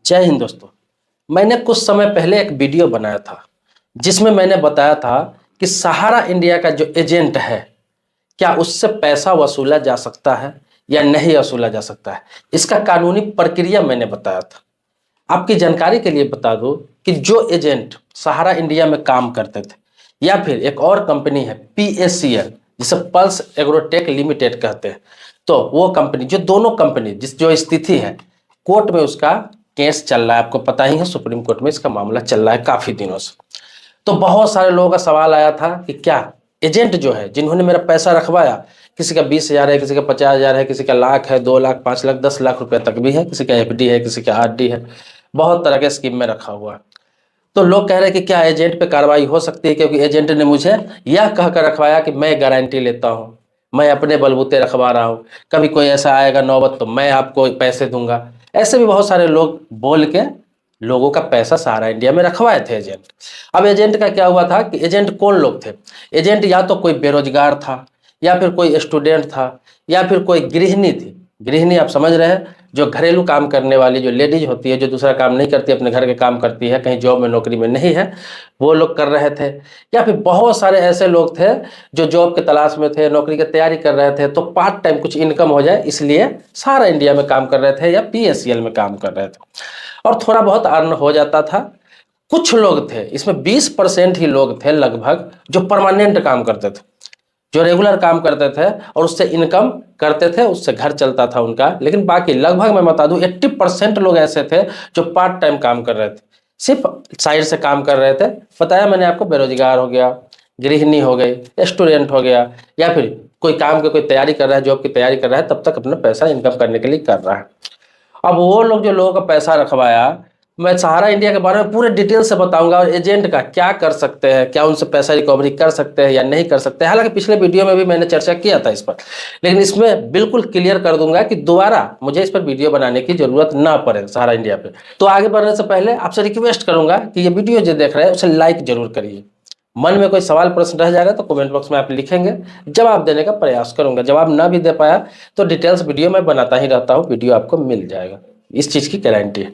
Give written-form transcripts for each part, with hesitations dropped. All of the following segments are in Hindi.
जय हिंद दोस्तों। मैंने कुछ समय पहले एक वीडियो बनाया था जिसमें मैंने बताया था कि सहारा इंडिया का जो एजेंट है क्या उससे पैसा वसूला जा सकता है या नहीं वसूला जा सकता है। इसका कानूनी प्रक्रिया मैंने बताया था। आपकी जानकारी के लिए बता दूं कि जो एजेंट सहारा इंडिया में काम करते थे या फिर एक और कंपनी है PACL जिसे पल्स एग्रोटेक लिमिटेड कहते हैं, तो वो कंपनी जो दोनों कंपनी जिस जो स्थिति है कोर्ट में उसका केस चल रहा है। आपको पता ही है सुप्रीम कोर्ट में इसका मामला चल रहा है काफी दिनों से। तो बहुत सारे लोगों का सवाल आया था कि क्या एजेंट जो है जिन्होंने मेरा पैसा रखवाया, किसी का 20,000 है, किसी का 50,000 है, किसी का लाख है, 2 लाख, 5 लाख, 10 लाख रुपए तक भी है, किसी का FD है, किसी का RD है, बहुत तरह के स्कीम में रखा हुआ है। तो लोग कह रहे हैं कि क्या एजेंट पे कार्रवाई हो सकती है, क्योंकि एजेंट ने मुझे यह कहकर रखवाया कि मैं गारंटी लेता हूँ, मैं अपने बलबूते रखवा रहा हूँ, कभी कोई ऐसा आएगा नौबत तो मैं आपको पैसे दूंगा। ऐसे भी बहुत सारे लोग बोल के लोगों का पैसा सहारा इंडिया में रखवाए थे एजेंट। अब एजेंट का क्या हुआ था कि एजेंट कौन लोग थे? एजेंट या तो कोई बेरोजगार था, या फिर कोई स्टूडेंट था, या फिर कोई गृहिणी थी। गृहिणी आप समझ रहे हैं, जो घरेलू काम करने वाली जो लेडीज होती है, जो दूसरा काम नहीं करती, अपने घर के काम करती है, कहीं जॉब में नौकरी में नहीं है, वो लोग कर रहे थे। या फिर बहुत सारे ऐसे लोग थे जो जॉब के तलाश में थे, नौकरी की तैयारी कर रहे थे, तो पार्ट टाइम कुछ इनकम हो जाए इसलिए सहारा इंडिया में काम कर रहे थे या PACL में काम कर रहे थे, और थोड़ा बहुत अर्न हो जाता था। कुछ लोग थे, इसमें 20% ही लोग थे लगभग, जो परमानेंट काम करते थे, जो रेगुलर काम करते थे और उससे इनकम करते थे, उससे घर चलता था उनका। लेकिन बाकी लगभग मैं बता दूं 80% लोग ऐसे थे जो पार्ट टाइम काम कर रहे थे, सिर्फ साइड से काम कर रहे थे। बताया मैंने आपको, बेरोजगार हो गया, गृहिणी हो गई, स्टूडेंट हो गया, या फिर कोई काम की कोई तैयारी कर रहा है, जॉब की तैयारी कर रहा है, तब तक अपना पैसा इनकम करने के लिए कर रहा है। अब वो लोग जो लोगों का पैसा रखवाया, मैं सहारा इंडिया के बारे में पूरे डिटेल से बताऊंगा, और एजेंट का क्या कर सकते हैं, क्या उनसे पैसा रिकवरी कर सकते हैं या नहीं कर सकते हैं। हालांकि पिछले वीडियो में भी मैंने चर्चा किया था इस पर, लेकिन इसमें बिल्कुल क्लियर कर दूंगा कि दोबारा मुझे इस पर वीडियो बनाने की जरूरत ना पड़े सहारा इंडिया पे। तो आगे बढ़ने से पहले आपसे रिक्वेस्ट करूंगा कि ये वीडियो जो देख रहे हैं उसे लाइक जरूर करिए। मन में कोई सवाल प्रश्न रह जाएगा तो कमेंट बॉक्स में आप लिखेंगे, जवाब देने का प्रयास करूंगा। जवाब ना भी दे पाया तो डिटेल्स वीडियो में बनाता ही रहता हूँ, वीडियो आपको मिल जाएगा, इस चीज की गारंटी है।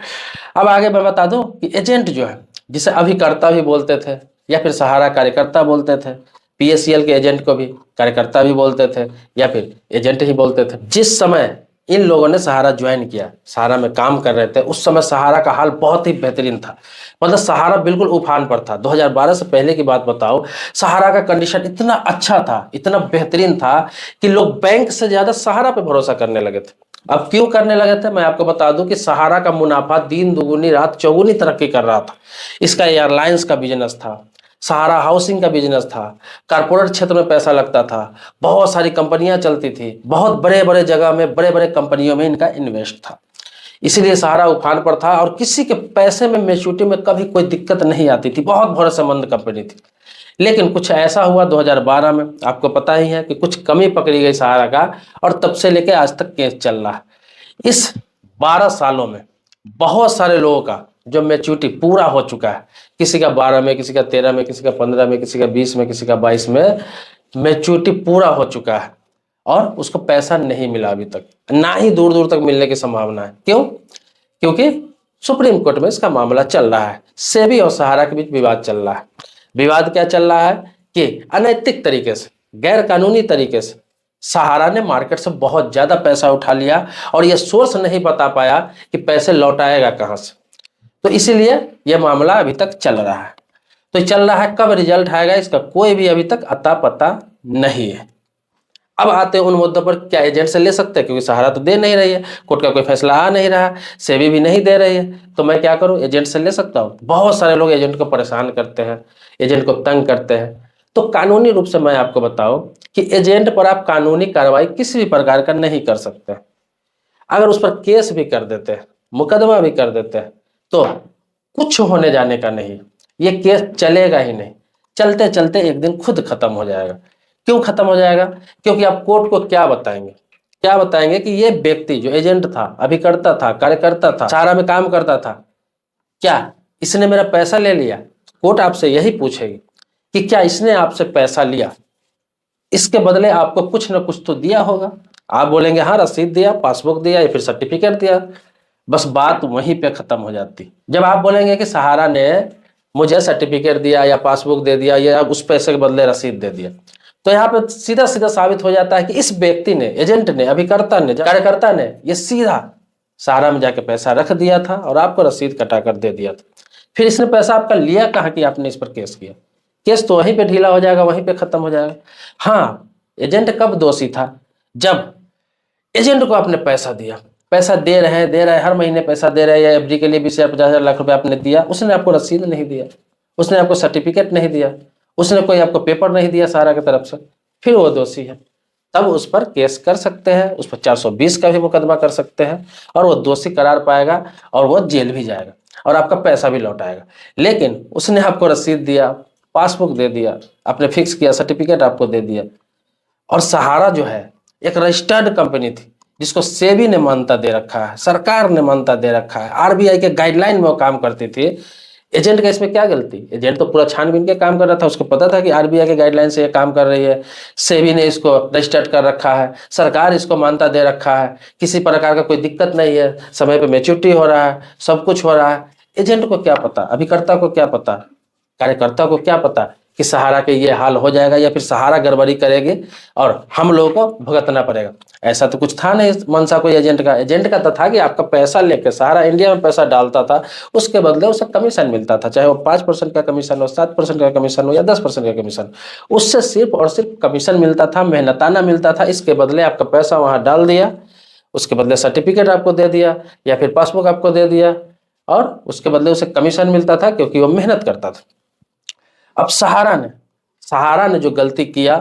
अब आगे मैं बता दूं कि एजेंट जो है, जिसे अभिकर्ता भी बोलते थे या फिर सहारा कार्यकर्ता बोलते थे, PACL के एजेंट को भी कार्यकर्ता भी बोलते थे या फिर एजेंट ही बोलते थे। जिस समय इन लोगों ने सहारा ज्वाइन किया, सहारा में काम कर रहे थे, उस समय सहारा का हाल बहुत ही बेहतरीन था। मतलब सहारा बिल्कुल उफान पर था। 2012 से पहले की बात बताओ, सहारा का कंडीशन इतना अच्छा था, इतना बेहतरीन था कि लोग बैंक से ज्यादा सहारा पे भरोसा करने लगे थे। अब क्यों करने लगे थे, मैं आपको बता दूं कि सहारा का मुनाफा दिन दुगुनी रात चौगुनी तरक्की कर रहा था। इसका एयरलाइंस का बिजनेस था, सहारा हाउसिंग का बिजनेस था, कारपोरेट क्षेत्र में पैसा लगता था, बहुत सारी कंपनियां चलती थी, बहुत बड़े बड़े जगह में बड़े बड़े कंपनियों में इनका इन्वेस्ट था। इसीलिए सहारा उफान पर था और किसी के पैसे में मैच्योरिटी में कभी कोई दिक्कत नहीं आती थी, बहुत भरोसेमंद कंपनी थी। लेकिन कुछ ऐसा हुआ 2012 में, आपको पता ही है कि कुछ कमी पकड़ी गई सहारा का, और तब से लेकर आज तक केस चल रहा है। इस 12 सालों में बहुत सारे लोगों का जो मैच्योरिटी पूरा हो चुका है, किसी का 12 में, किसी का 13 में, किसी का 15 में, किसी का 20 में, किसी का 22 में मैच्योरिटी पूरा हो चुका है, और उसको पैसा नहीं मिला अभी तक, ना ही दूर दूर तक मिलने की संभावना है। क्यों? क्योंकि सुप्रीम कोर्ट में इसका मामला चल रहा है, सेबी और सहारा के बीच विवाद चल रहा है। विवाद क्या चल रहा है कि अनैतिक तरीके से, गैर कानूनी तरीके से सहारा ने मार्केट से बहुत ज्यादा पैसा उठा लिया और यह सोर्स नहीं बता पाया कि पैसे लौटाएगा कहां से। तो इसीलिए यह मामला अभी तक चल रहा है। तो चल रहा है, कब रिजल्ट आएगा इसका कोई भी अभी तक अता पता नहीं है। अब आते हैं उन मुद्दों पर, क्या एजेंट से ले सकते हैं, क्योंकि सहारा तो दे नहीं रही है, कोर्ट का कोई फैसला आ नहीं रहा, सेबी भी नहीं दे रही है, तो मैं क्या करूं, एजेंट से ले सकता हूं। बहुत सारे लोग एजेंट को परेशान करते हैं, एजेंट को तंग करते हैं। तो कानूनी रूप से मैं आपको बताऊं कि एजेंट पर आप कानूनी कार्रवाई किसी भी प्रकार का नहीं कर सकते। अगर उस पर केस भी कर देते हैं, मुकदमा भी कर देते हैं, तो कुछ होने जाने का नहीं, ये केस चलेगा ही नहीं, चलते चलते एक दिन खुद खत्म हो जाएगा। क्यों खत्म हो जाएगा? क्योंकि आप कोर्ट को क्या बताएंगे, क्या बताएंगे कि ये व्यक्ति जो एजेंट था, अभिकर्ता था, कार्यकर्ता था, सहारा में काम करता था, क्या इसने मेरा पैसा ले लिया? कोर्ट आपसे यही पूछेगी कि क्या इसने आपसे पैसा लिया, इसके बदले आपको कुछ ना कुछ तो दिया होगा। आप बोलेंगे हाँ रसीद दिया, पासबुक दिया या फिर सर्टिफिकेट दिया। बस बात वहीं पे खत्म हो जाती। जब आप बोलेंगे कि सहारा ने मुझे सर्टिफिकेट दिया या पासबुक दे दिया या उस पैसे के बदले रसीद दे दिया, तो यहाँ पे सीधा सीधा साबित हो जाता है कि इस व्यक्ति ने, एजेंट ने, अभिकर्ता ने, कार्यकर्ता ने ये सीधा सहारा में जाके पैसा रख दिया था और आपको रसीद कटा कर दे दिया था। फिर इसने पैसा आपका लिया कहाँ कि आपने इस पर केस किया? केस तो वहीं पे ढीला हो जाएगा, वहीं पे खत्म हो जाएगा। हाँ, एजेंट कब दोषी था? जब एजेंट को आपने पैसा दिया, पैसा दे रहे हैं, हर महीने पैसा दे रहे हैं, या एफडी के लिए 20,000 50,000 लाख रुपए आपने दिया, उसने आपको रसीद नहीं दिया, उसने आपको सर्टिफिकेट नहीं दिया, उसने कोई आपको पेपर नहीं दिया सहारा की तरफ से, फिर वो दोषी है। तब उस पर केस कर सकते हैं, उस पर 420 का भी मुकदमा कर सकते हैं और वो दोषी करार पाएगा और वो जेल भी जाएगा और आपका पैसा भी लौट आएगा। लेकिन उसने आपको रसीद दिया, पासबुक दे दिया, आपने फिक्स किया, सर्टिफिकेट आपको दे दिया, और सहारा जो है एक रजिस्टर्ड कंपनी थी जिसको सेबी ने मान्यता दे रखा है, सरकार ने मान्यता दे रखा है, आरबीआई के गाइडलाइन में वो काम करती थी। एजेंट का इसमें क्या गलती? एजेंट तो पूरा छानबीन के काम कर रहा था, उसको पता था कि आरबीआई के गाइडलाइन से ये काम कर रही है, सेबी ने इसको रजिस्टर्ड कर रखा है, सरकार इसको मान्यता दे रखा है, किसी प्रकार का कोई दिक्कत नहीं है, समय पे मैच्योरिटी हो रहा है, सब कुछ हो रहा है। एजेंट को क्या पता, अभिकर्ता को क्या पता, कार्यकर्ता को क्या पता कि सहारा के ये हाल हो जाएगा या फिर सहारा गड़बड़ी करेगी और हम लोगों को भुगतना पड़ेगा? ऐसा तो कुछ था नहीं मनसा कोई एजेंट का। एजेंट का तो था कि आपका पैसा लेके सहारा इंडिया में पैसा डालता था, उसके बदले उसे कमीशन मिलता था, चाहे वो 5% का कमीशन हो, 7% का कमीशन हो या 10% का कमीशन, उससे सिर्फ और सिर्फ कमीशन मिलता था, मेहनताना मिलता था। इसके बदले आपका पैसा वहां डाल दिया, उसके बदले सर्टिफिकेट आपको दे दिया या फिर पासबुक आपको दे दिया और उसके बदले उसे कमीशन मिलता था क्योंकि वो मेहनत करता था। अब सहारा ने जो गलती किया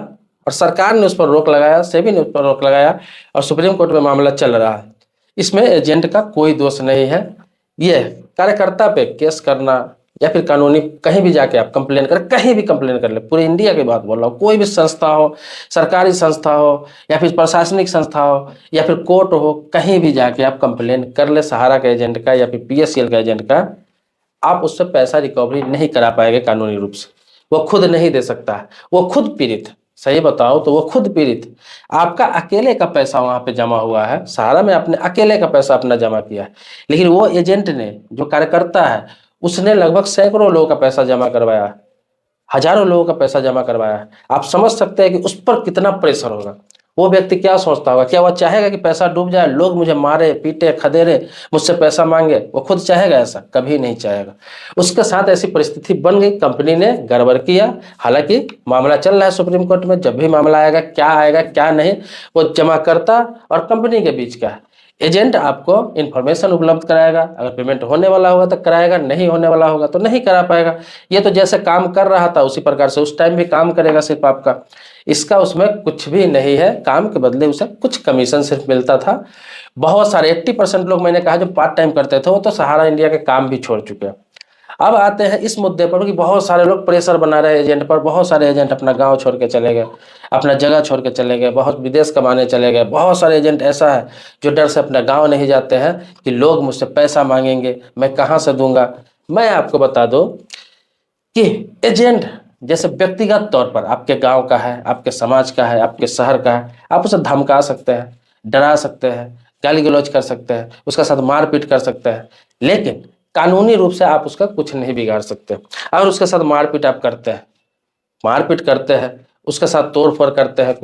और सरकार ने उस पर रोक लगाया, सेबी ने उस पर रोक लगाया और सुप्रीम कोर्ट में मामला चल रहा है, इसमें एजेंट का कोई दोष नहीं है। ये कार्यकर्ता पे केस करना या फिर कानूनी कहीं भी जाके आप कंप्लेन करें, कहीं भी कंप्लेन कर ले, पूरे इंडिया की बात बोल रहा हूँ, कोई भी संस्था हो, सरकारी संस्था हो या फिर प्रशासनिक संस्था हो या फिर कोर्ट हो, कहीं भी जाके आप कंप्लेन कर ले सहारा के एजेंट का या फिर पीएससीएल का एजेंट का, आप उससे पैसा रिकवरी नहीं करा पाएंगे कानूनी रूप से। वो खुद नहीं दे सकता है, वो खुद पीड़ित, सही बताओ तो वो खुद पीड़ित। आपका अकेले का पैसा वहां पे जमा हुआ है, सहारा में आपने अकेले का पैसा अपना जमा किया है, लेकिन वो एजेंट ने, जो कार्यकर्ता है, उसने लगभग सैकड़ों लोगों का पैसा जमा करवाया है, हजारों लोगों का पैसा जमा करवाया है। आप समझ सकते हैं कि उस पर कितना प्रेशर होगा। वो व्यक्ति क्या सोचता होगा? क्या वह चाहेगा कि पैसा डूब जाए, लोग मुझे मारे पीटे खदेरे, मुझसे पैसा मांगे? वो खुद चाहेगा? ऐसा कभी नहीं चाहेगा। उसके साथ ऐसी परिस्थिति बन गई, कंपनी ने गड़बड़ किया। हालांकि मामला चल रहा है सुप्रीम कोर्ट में, जब भी मामला आएगा क्या नहीं, वो जमाकर्ता और कंपनी के बीच का है। एजेंट आपको इन्फॉर्मेशन उपलब्ध कराएगा, अगर पेमेंट होने वाला होगा तो कराएगा, नहीं होने वाला होगा तो नहीं करा पाएगा। ये तो जैसे काम कर रहा था उसी प्रकार से उस टाइम भी काम करेगा सिर्फ आपका, इसका उसमें कुछ भी नहीं है। काम के बदले उसे कुछ कमीशन सिर्फ मिलता था। बहुत सारे 80% लोग मैंने कहा जो पार्ट टाइम करते थे वो तो सहारा इंडिया के काम भी छोड़ चुके हैं। अब आते हैं इस मुद्दे पर कि बहुत सारे लोग प्रेशर बना रहे हैं एजेंट पर, बहुत सारे एजेंट अपना गांव छोड़ के चले गए, अपना जगह छोड़ के चले गए, बहुत विदेश कमाने चले गए। बहुत सारे एजेंट ऐसा है जो डर से अपना गांव नहीं जाते हैं कि लोग मुझसे पैसा मांगेंगे, मैं कहाँ से दूंगा। मैं आपको बता दूं कि एजेंट जैसे व्यक्तिगत तौर पर आपके गांव का है, आपके समाज का है, आपके शहर का है, आप उसे धमका सकते हैं, डरा सकते हैं, गाली गलौज कर सकते हैं, उसका साथ मारपीट कर सकते हैं, लेकिन कानूनी रूप से आप उसका कुछ नहीं बिगाड़ सकते। अगर उसके साथ मारपीट आप करते हैं, उसके साथ तोड़ फोड़ करते हैं,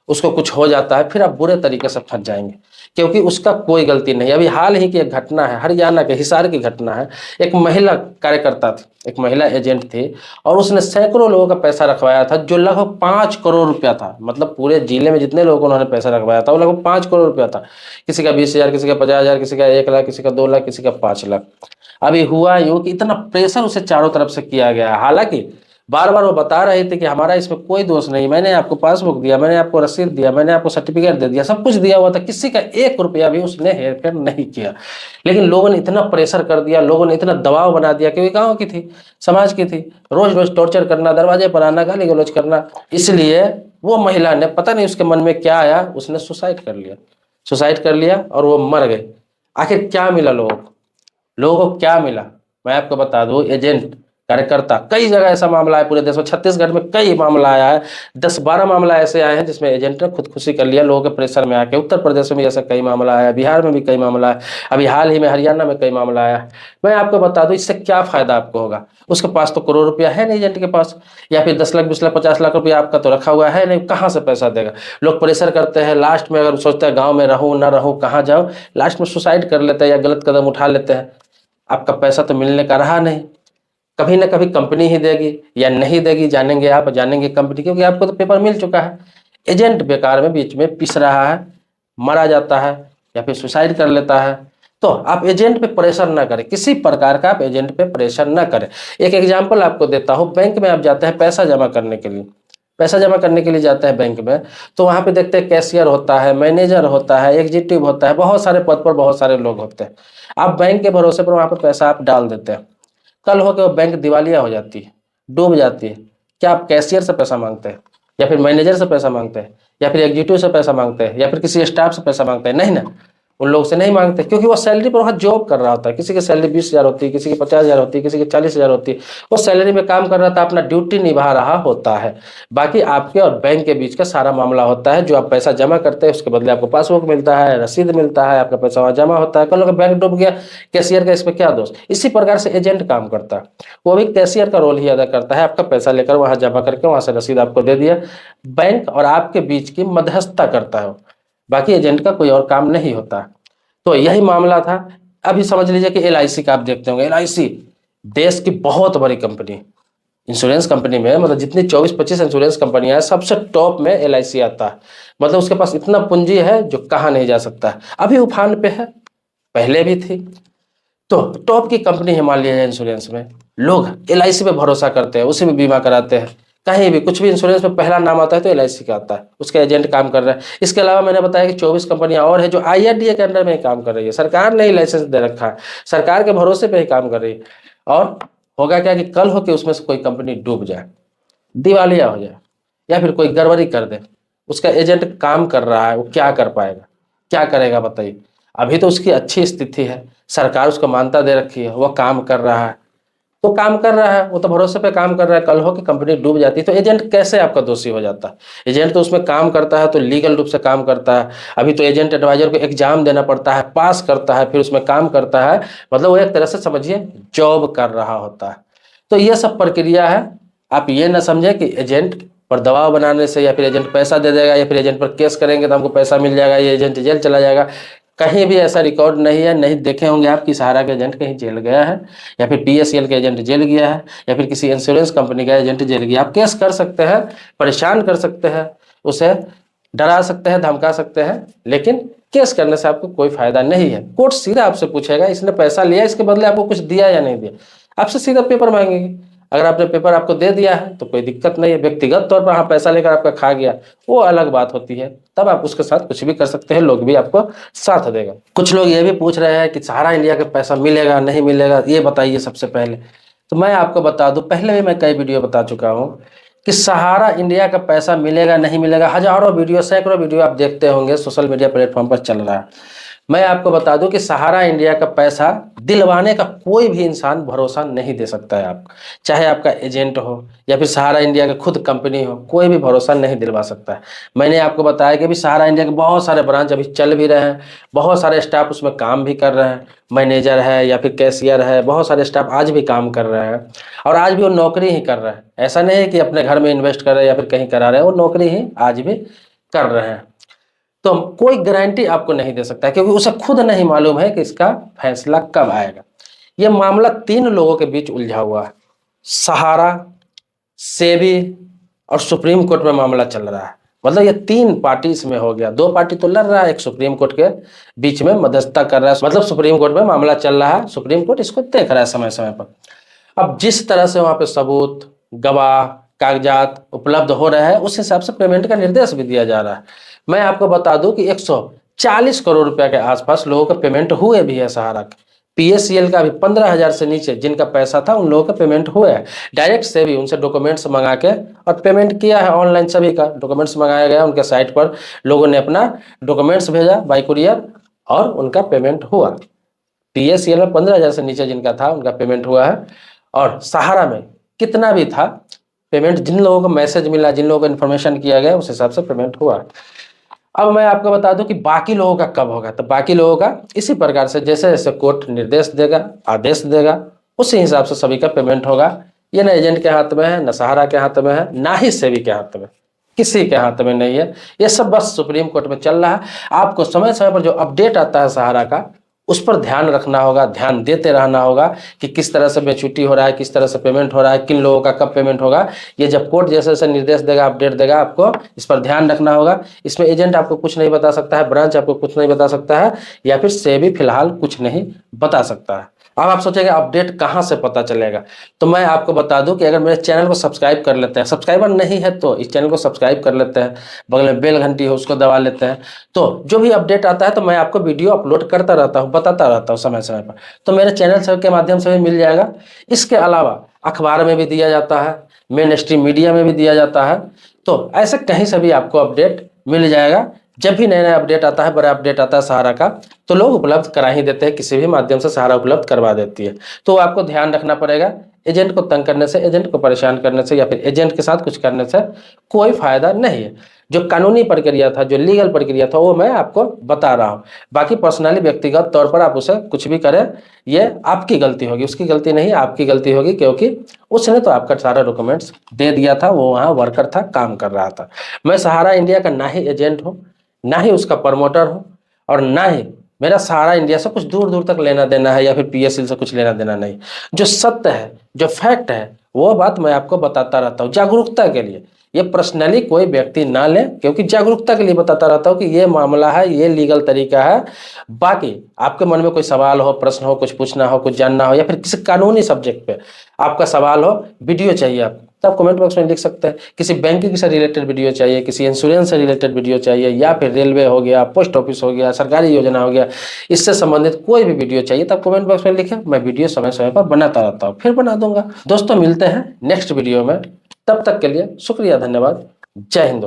उसको कुछ हो जाता है, फिर आप बुरे तरीके से फंस जाएंगे क्योंकि उसका कोई गलती नहीं। अभी हाल ही की एक घटना है, हरियाणा के हिसार की घटना है। एक महिला कार्यकर्ता थी, एक महिला एजेंट थी और उसने सैकड़ों लोगों का पैसा रखवाया था जो लगभग 5 करोड़ रुपया था। मतलब पूरे जिले में जितने लोगों उन्होंने पैसा रखवाया था वो लगभग 5 करोड़ रुपया था। किसी का 20,000, किसी का 50,000, किसी का 1 लाख, किसी का 2 लाख, किसी का 5 लाख। अभी हुआ यूं कि इतना प्रेशर उसे चारों तरफ से किया गया। हालांकि बार बार वो बता रहे थे कि हमारा इसमें कोई दोष नहीं, मैंने आपको पासबुक दिया, मैंने आपको रसीद दिया, मैंने आपको सर्टिफिकेट दे दिया, सब कुछ दिया हुआ था, किसी का 1 रुपया भी उसने हेरफेर नहीं किया। लेकिन लोगों ने इतना प्रेशर कर दिया, लोगों ने इतना दबाव बना दिया, क्योंकि गाँव की थी, समाज की थी, रोज रोज टॉर्चर करना, दरवाजे पर आना, गाली गलौज करना। इसलिए वो महिला ने, पता नहीं उसके मन में क्या आया, उसने सुसाइड कर लिया और वो मर गए। आखिर क्या मिला लोगों को क्या मिला? मैं आपको बता दूं, एजेंट कार्यकर्ता। कई जगह ऐसा मामला है पूरे देश में, छत्तीसगढ़ में कई मामला आया है, 10-12 मामला ऐसे आए हैं जिसमें एजेंट ने खुदकुशी कर लिया लोगों के प्रेशर में आके। उत्तर प्रदेश में भी ऐसा कई मामला आया, बिहार में भी कई मामला है, अभी हाल ही में हरियाणा में कई मामला आया है। मैं आपको बता दूं इससे क्या फायदा आपको होगा। उसके पास तो करोड़ रुपया है नहीं एजेंट के पास, या फिर 10 लाख 20 लाख 50 लाख रुपया आपका तो रखा हुआ है नहीं, कहाँ से पैसा देगा। लोग प्रेशर करते हैं, लास्ट में अगर सोचते हैं गाँव में रहूँ ना रहूँ कहाँ जाऊँ, लास्ट में सुसाइड कर लेते हैं या गलत कदम उठा लेते हैं। आपका पैसा तो मिलने का रहा नहीं, कभी ना कभी कंपनी ही देगी या नहीं देगी, जानेंगे आप, जानेंगे कंपनी, क्योंकि आपको तो पेपर मिल चुका है। एजेंट बेकार में बीच में पिस रहा है, मरा जाता है या फिर सुसाइड कर लेता है। तो आप एजेंट पे प्रेशर ना करें, किसी प्रकार का आप एजेंट पे प्रेशर ना करें। एक एग्जांपल आपको देता हूँ, बैंक में आप जाते हैं पैसा जमा करने के लिए, पैसा जमा करने के लिए जाते हैं बैंक में, तो वहाँ पे देखते हैं कैशियर होता है, मैनेजर होता है, एग्जीक्यूटिव होता है, बहुत सारे पद पर बहुत सारे लोग होते हैं। आप बैंक के भरोसे पर वहाँ पर पैसा आप डाल देते हैं, कल हो के वो बैंक दिवालिया हो जाती है, डूब जाती है। क्या आप कैशियर से पैसा मांगते हैं, या फिर मैनेजर से पैसा मांगते हैं, या फिर एग्जीक्यूटिव से पैसा मांगते हैं, या फिर किसी स्टाफ से पैसा मांगते हैं? नहीं ना, उन लोगों से नहीं मांगते, क्योंकि वो सैलरी पर वहाँ जॉब कर रहा होता है। किसी की सैलरी 20,000 होती है, किसी की 50,000 होती है, किसी की 40,000 होती है। वो सैलरी में काम कर रहा था, अपना ड्यूटी निभा रहा होता है। बाकी आपके और बैंक के बीच का सारा मामला होता है, जो आप पैसा जमा करते हैं उसके बदले आपको पासबुक मिलता है, रसीद मिलता है, आपका पैसा वहाँ जमा होता है। कल अगर बैंक डूब गया, कैशियर का इसमें क्या दोष। इसी प्रकार से एजेंट काम करता है, वो भी कैशियर का रोल ही अदा करता है। आपका पैसा लेकर वहाँ जमा करके वहाँ से रसीद आपको दे दिया, बैंक और आपके बीच की मध्यस्थता करता है। बाकी एजेंट का कोई और काम नहीं होता। तो यही मामला था। अभी समझ लीजिए कि LIC का आप देखते होंगे, LIC देश की बहुत बड़ी कंपनी, इंश्योरेंस कंपनी में, मतलब जितनी 24-25 इंश्योरेंस कंपनियां हैं सबसे टॉप में LIC आता है। मतलब उसके पास इतना पूंजी है जो कहा नहीं जा सकता है, अभी उफान पे है, पहले भी थी। तो टॉप की कंपनी हिमालय इंश्योरेंस में लोग LIC पे भरोसा करते हैं, उसी में बीमा कराते हैं। कहीं भी कुछ भी इंश्योरेंस में पहला नाम आता है तो LIC का आता है, उसका एजेंट काम कर रहा है। इसके अलावा मैंने बताया कि 24 कंपनियां और है जो IRDA के अंडर में ही काम कर रही है, सरकार ने ही लाइसेंस दे रखा है, सरकार के भरोसे पे ही काम कर रही है। और होगा क्या कि कल हो के उसमें से कोई कंपनी डूब जाए, दिवालिया हो जाए, या फिर कोई गड़बड़ी कर दे, उसका एजेंट काम कर रहा है, वो क्या कर पाएगा, क्या करेगा बताइए। अभी तो उसकी अच्छी स्थिति है, सरकार उसको मान्यता दे रखी है, वो काम कर रहा है, तो काम कर रहा है, वो तो भरोसे पे काम कर रहा है। कल हो कि कंपनी डूब जाती है तो एजेंट कैसे आपका दोषी हो जाता है। एजेंट तो उसमें काम करता है तो लीगल रूप से काम करता है। अभी तो एजेंट एडवाइजर को एग्जाम देना पड़ता है, पास करता है, फिर उसमें काम करता है, मतलब वो एक तरह से समझिए जॉब कर रहा होता है। तो ये सब प्रक्रिया है। आप ये ना समझें कि एजेंट पर दबाव बनाने से, या फिर एजेंट पैसा दे देगा, या फिर एजेंट पर केस करेंगे तो हमको पैसा मिल जाएगा, ये एजेंट जेल चला जाएगा। कहीं भी ऐसा रिकॉर्ड नहीं है, नहीं देखे होंगे आप कि सहारा का एजेंट कहीं जेल गया है, या फिर PSL का एजेंट जेल गया है, या फिर किसी इंश्योरेंस कंपनी का एजेंट जेल गया। आप केस कर सकते हैं, परेशान कर सकते हैं, उसे डरा सकते हैं, धमका सकते हैं, लेकिन केस करने से आपको कोई फायदा नहीं है। कोर्ट सीधा आपसे पूछेगा इसने पैसा लिया, इसके बदले आपको कुछ दिया या नहीं दिया, आपसे सीधा पेपर मांगेगी। अगर आपने पेपर आपको दे दिया है तो कोई दिक्कत नहीं है, व्यक्तिगत तौर पर हाँ पैसा लेकर आपका खा गया वो अलग बात होती है, तब आप उसके साथ कुछ भी कर सकते हैं, लोग भी आपको साथ देगा। कुछ लोग ये भी पूछ रहे हैं कि सहारा इंडिया का पैसा मिलेगा नहीं मिलेगा, ये बताइए सबसे पहले। तो मैं आपको बता दूं, पहले भी मैं कई वीडियो बता चुका हूं कि सहारा इंडिया का पैसा मिलेगा नहीं मिलेगा, हजारों वीडियो, सैकड़ों वीडियो आप देखते होंगे, सोशल मीडिया प्लेटफॉर्म पर चल रहा है। मैं आपको बता दूं कि सहारा इंडिया का पैसा दिलवाने का कोई भी इंसान भरोसा नहीं दे सकता है। आप चाहे आपका एजेंट हो या फिर सहारा इंडिया का खुद कंपनी हो, कोई भी भरोसा नहीं दिलवा सकता है। मैंने आपको बताया कि अभी सहारा इंडिया के बहुत सारे ब्रांच अभी चल भी रहे हैं, बहुत सारे स्टाफ उसमें काम भी कर रहे हैं, मैनेजर है या फिर कैशियर है, बहुत सारे स्टाफ आज भी काम कर रहे हैं, और आज भी वो नौकरी ही कर रहे हैं। ऐसा नहीं है कि अपने घर में इन्वेस्ट कर रहे हैं या फिर कहीं करा रहे हैं, वो नौकरी ही आज भी कर रहे हैं। तो कोई गारंटी आपको नहीं दे सकता, क्योंकि उसे खुद नहीं मालूम है कि इसका फैसला कब आएगा। यह मामला 3 लोगों के बीच उलझा हुआ है, सहारा, सेबी और सुप्रीम कोर्ट में मामला चल रहा है। मतलब ये 3 पार्टी इसमें हो गया, 2 पार्टी तो लड़ रहा है, एक सुप्रीम कोर्ट के बीच में मध्यस्थता कर रहा है, मतलब सुप्रीम कोर्ट में मामला चल रहा है, सुप्रीम कोर्ट इसको देख रहा है समय समय पर। अब जिस तरह से वहां पे सबूत, गवाह, कागजात उपलब्ध हो रहे हैं, उस हिसाब से पेमेंट का निर्देश भी दिया जा रहा है। मैं आपको बता दूं कि 140 करोड़ रुपया के आसपास लोगों का पेमेंट हुए भी है सहारा के। PSCL का भी 15,000 से नीचे जिनका पैसा था उन लोगों का पेमेंट हुआ है। डायरेक्ट से भी उनसे डॉक्यूमेंट्स मंगा के और पेमेंट किया है ऑनलाइन, सभी का डॉक्यूमेंट्स मंगाया गया, उनके साइट पर लोगों ने अपना डॉक्यूमेंट्स भेजा बाई कुरियर और उनका पेमेंट हुआ। PSCL में 15,000 से नीचे जिनका था उनका पेमेंट हुआ है। और सहारा में कितना भी था पेमेंट, जिन लोगों को मैसेज मिला, जिन लोगों को इन्फॉर्मेशन किया गया, उस हिसाब से पेमेंट हुआ। अब मैं आपको बता दूं कि बाकी लोगों का कब होगा। तो बाकी लोगों का इसी प्रकार से, जैसे जैसे कोर्ट निर्देश देगा, आदेश देगा, उसी हिसाब से सभी का पेमेंट होगा। ये ना एजेंट के हाथ में है, ना सहारा के हाथ में है, ना ही सेबी के हाथ में, किसी के हाथ में नहीं है। ये सब बस सुप्रीम कोर्ट में चल रहा है। आपको समय समय पर जो अपडेट आता है सहारा का, उस पर ध्यान रखना होगा, ध्यान देते रहना होगा कि किस तरह से मैच्योरिटी हो रहा है, किस तरह से पेमेंट हो रहा है, किन लोगों का कब पेमेंट होगा। ये जब कोर्ट जैसे जैसे निर्देश देगा, अपडेट देगा, आपको इस पर ध्यान रखना होगा। इसमें एजेंट आपको कुछ नहीं बता सकता है, ब्रांच आपको कुछ नहीं बता सकता है, या फिर सेबी फिलहाल कुछ नहीं बता सकता है। अब आप सोचेंगे अपडेट कहाँ से पता चलेगा, तो मैं आपको बता दूं कि अगर मेरे चैनल को सब्सक्राइब कर लेते हैं, सब्सक्राइबर नहीं है तो इस चैनल को सब्सक्राइब कर लेते हैं, बगल में बेल घंटी है उसको दबा लेते हैं, तो जो भी अपडेट आता है तो मैं आपको वीडियो अपलोड करता रहता हूँ, बताता रहता हूँ समय समय पर, तो मेरे चैनल सब के माध्यम से भी मिल जाएगा। इसके अलावा अखबार में भी दिया जाता है, मेन स्ट्रीम मीडिया में भी दिया जाता है, तो ऐसे कहीं से भी आपको अपडेट मिल जाएगा। जब भी नया नया अपडेट आता है, बड़ा अपडेट आता है सहारा का, तो लोग उपलब्ध करा ही देते हैं, किसी भी माध्यम से सहारा उपलब्ध करवा देती है। तो आपको ध्यान रखना पड़ेगा, एजेंट को तंग करने से, एजेंट को परेशान करने से, या फिर एजेंट के साथ कुछ करने से कोई फायदा नहीं है। जो कानूनी प्रक्रिया था, जो लीगल प्रक्रिया था, वो मैं आपको बता रहा हूँ। बाकी पर्सनली व्यक्तिगत तौर पर आप उसे कुछ भी करें, ये आपकी गलती होगी, उसकी गलती नहीं, आपकी गलती होगी, क्योंकि उसने तो आपका सारा डॉक्यूमेंट्स दे दिया था, वो वहाँ वर्कर था, काम कर रहा था। मैं सहारा इंडिया का ना ही एजेंट हूँ, ना ही उसका प्रमोटर हूँ, और ना ही मेरा सहारा इंडिया से कुछ दूर दूर तक लेना देना है, या फिर पीएसएल से कुछ लेना देना नहीं। जो सत्य है, जो फैक्ट है, वो बात मैं आपको बताता रहता हूँ जागरूकता के लिए। ये पर्सनली कोई व्यक्ति ना ले, क्योंकि जागरूकता के लिए बताता रहता हूँ कि ये मामला है, ये लीगल तरीका है। बाकी आपके मन में कोई सवाल हो, प्रश्न हो, कुछ पूछना हो, कुछ जानना हो, या फिर किसी कानूनी सब्जेक्ट पे आपका सवाल हो, वीडियो चाहिए आपको, तो आप कमेंट बॉक्स में लिख सकते हैं। किसी बैंकिंग से रिलेटेड वीडियो चाहिए, किसी इंश्योरेंस से रिलेटेड वीडियो चाहिए, या फिर रेलवे हो गया, पोस्ट ऑफिस हो गया, सरकारी योजना हो गया, इससे संबंधित कोई भी वीडियो चाहिए तो आप कमेंट बॉक्स में लिखें। मैं वीडियो समय समय पर बनाता रहता हूँ, फिर बना दूंगा। दोस्तों मिलते हैं नेक्स्ट वीडियो में, तब तक के लिए शुक्रिया, धन्यवाद, जय हिंद।